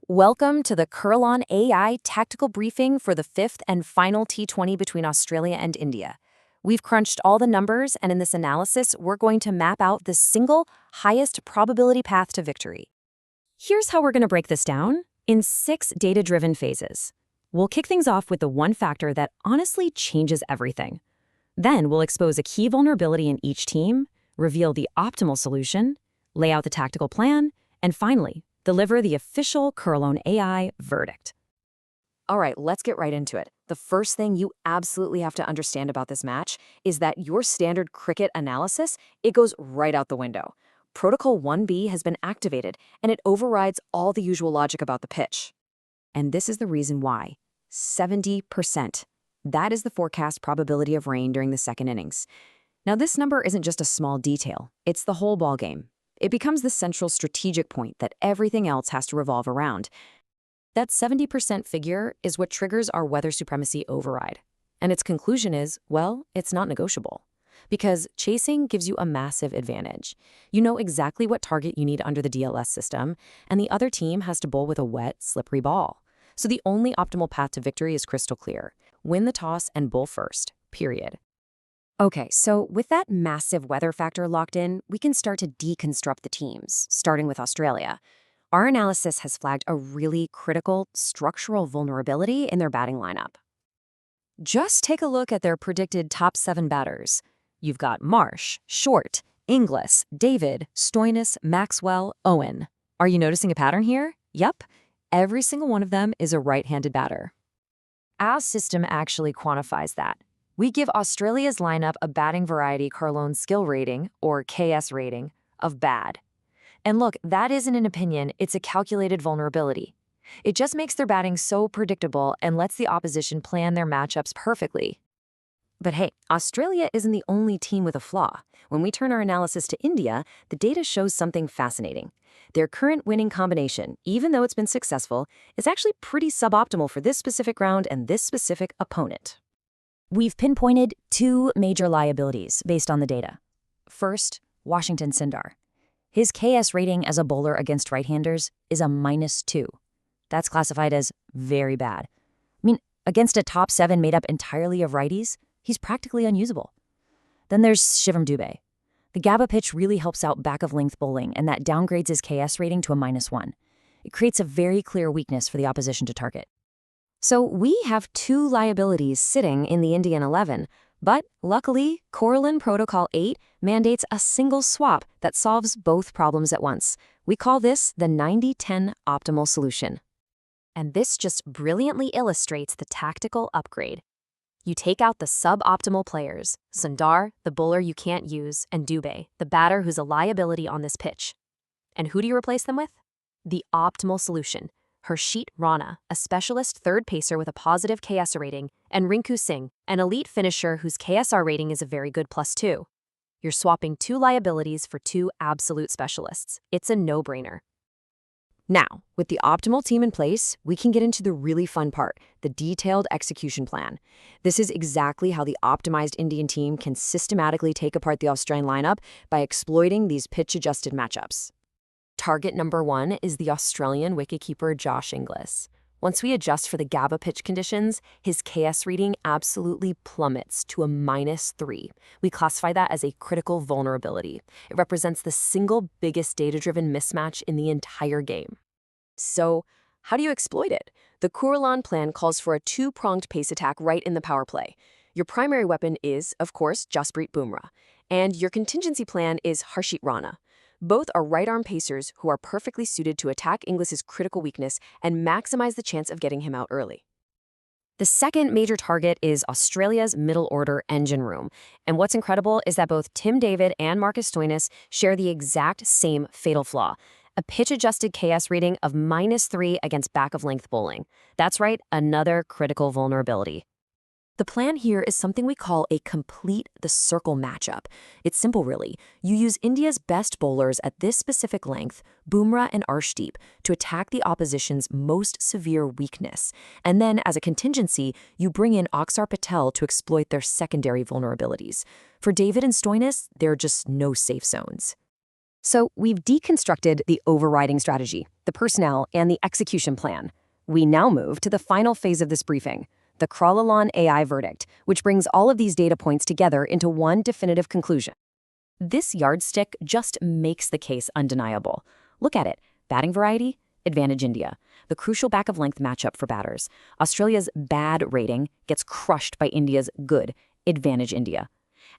Welcome to the Kurlon AI tactical briefing for the fifth and final T20 between Australia and India. We've crunched all the numbers, and in this analysis, we're going to map out the single highest probability path to victory. Here's how we're going to break this down in 6 data-driven phases. We'll kick things off with the one factor that honestly changes everything. Then we'll expose a key vulnerability in each team, reveal the optimal solution, lay out the tactical plan, and finally, deliver the official Kurlon AI verdict. All right, let's get right into it. The first thing you absolutely have to understand about this match is that your standard cricket analysis, it goes right out the window. Protocol 1B has been activated, and it overrides all the usual logic about the pitch. And this is the reason why. 70%. That is the forecast probability of rain during the second innings. Now, this number isn't just a small detail. It's the whole ballgame. It becomes the central strategic point that everything else has to revolve around. That 70% figure is what triggers our weather supremacy override. And its conclusion is, well, it's not negotiable. Because chasing gives you a massive advantage. You know exactly what target you need under the DLS system, and the other team has to bowl with a wet, slippery ball. So the only optimal path to victory is crystal clear. Win the toss and bowl first, period. Okay, so with that massive weather factor locked in, we can start to deconstruct the teams, starting with Australia. Our analysis has flagged a really critical structural vulnerability in their batting lineup. Just take a look at their predicted top 7 batters. You've got Marsh, Short, Inglis, David, Stoinis, Maxwell, Owen. Are you noticing a pattern here? Yep. Every single one of them is a right-handed batter. Our system actually quantifies that. We give Australia's lineup a batting variety Kurlon skill rating, or KS rating, of bad. And look, that isn't an opinion, it's a calculated vulnerability. It just makes their batting so predictable and lets the opposition plan their matchups perfectly. But hey, Australia isn't the only team with a flaw. When we turn our analysis to India, the data shows something fascinating. Their current winning combination, even though it's been successful, is actually pretty suboptimal for this specific round and this specific opponent. We've pinpointed 2 major liabilities based on the data. First, Washington Sundar. His KS rating as a bowler against right-handers is a -2. That's classified as very bad. I mean, against a top 7 made up entirely of righties, he's practically unusable. Then there's Shivam Dubey. The GABA pitch really helps out back-of-length bowling, and that downgrades his KS rating to a -1. It creates a very clear weakness for the opposition to target. So we have 2 liabilities sitting in the Indian 11, but luckily, Kurlon Protocol 8 mandates a single swap that solves both problems at once. We call this the 90-10 optimal solution. And this just brilliantly illustrates the tactical upgrade. You take out the suboptimal players, Sundar, the bowler you can't use, and Dubey, the batter who's a liability on this pitch. And who do you replace them with? The optimal solution. Harshit Rana, a specialist third pacer with a positive KSR rating, and Rinku Singh, an elite finisher whose KSR rating is a very good +2. You're swapping 2 liabilities for 2 absolute specialists. It's a no-brainer. Now, with the optimal team in place, we can get into the really fun part, the detailed execution plan. This is exactly how the optimized Indian team can systematically take apart the Australian lineup by exploiting these pitch-adjusted matchups. Target number 1 is the Australian wicketkeeper Josh Inglis. Once we adjust for the GABA pitch conditions, his KS reading absolutely plummets to a -3. We classify that as a critical vulnerability. It represents the single biggest data-driven mismatch in the entire game. So, how do you exploit it? The Kurlon plan calls for a 2-pronged pace attack right in the power play. Your primary weapon is, of course, Jasprit Bumrah, and your contingency plan is Harshit Rana. Both are right-arm pacers who are perfectly suited to attack Inglis's critical weakness and maximize the chance of getting him out early. The second major target is Australia's middle-order engine room. And what's incredible is that both Tim David and Marcus Stoinis share the exact same fatal flaw, a pitch-adjusted KS rating of -3 against back-of-length bowling. That's right, another critical vulnerability. The plan here is something we call a complete the circle matchup. It's simple, really. You use India's best bowlers at this specific length, Bumrah and Arshdeep, to attack the opposition's most severe weakness. And then, as a contingency, you bring in Aksar Patel to exploit their secondary vulnerabilities. For David and Stoinis, there are just no safe zones. So we've deconstructed the overriding strategy. the personnel, and the execution plan. We now move to the final phase of this briefing, the Crawl-Alon AI verdict, which brings all of these data points together into one definitive conclusion. This yardstick just makes the case undeniable. Look at it. Batting variety, advantage India. The crucial back-of-length matchup for batters. Australia's bad rating gets crushed by India's good, advantage India.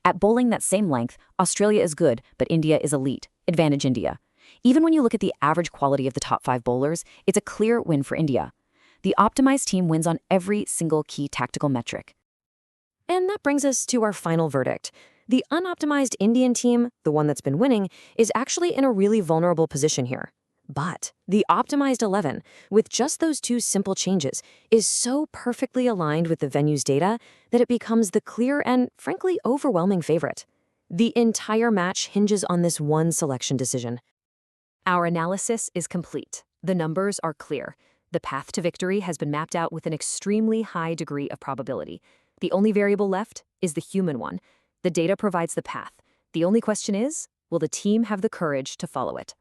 At bowling that same length, Australia is good, but India is elite, advantage India. Even when you look at the average quality of the top 5 bowlers, it's a clear win for India. The optimized team wins on every single key tactical metric. And that brings us to our final verdict. The unoptimized Indian team, the one that's been winning, is actually in a really vulnerable position here. But the optimized 11, with just those 2 simple changes, is so perfectly aligned with the venue's data that it becomes the clear and, frankly, overwhelming favorite. The entire match hinges on this one selection decision. Our analysis is complete. The numbers are clear. The path to victory has been mapped out with an extremely high degree of probability. The only variable left is the human one. The data provides the path. The only question is, will the team have the courage to follow it?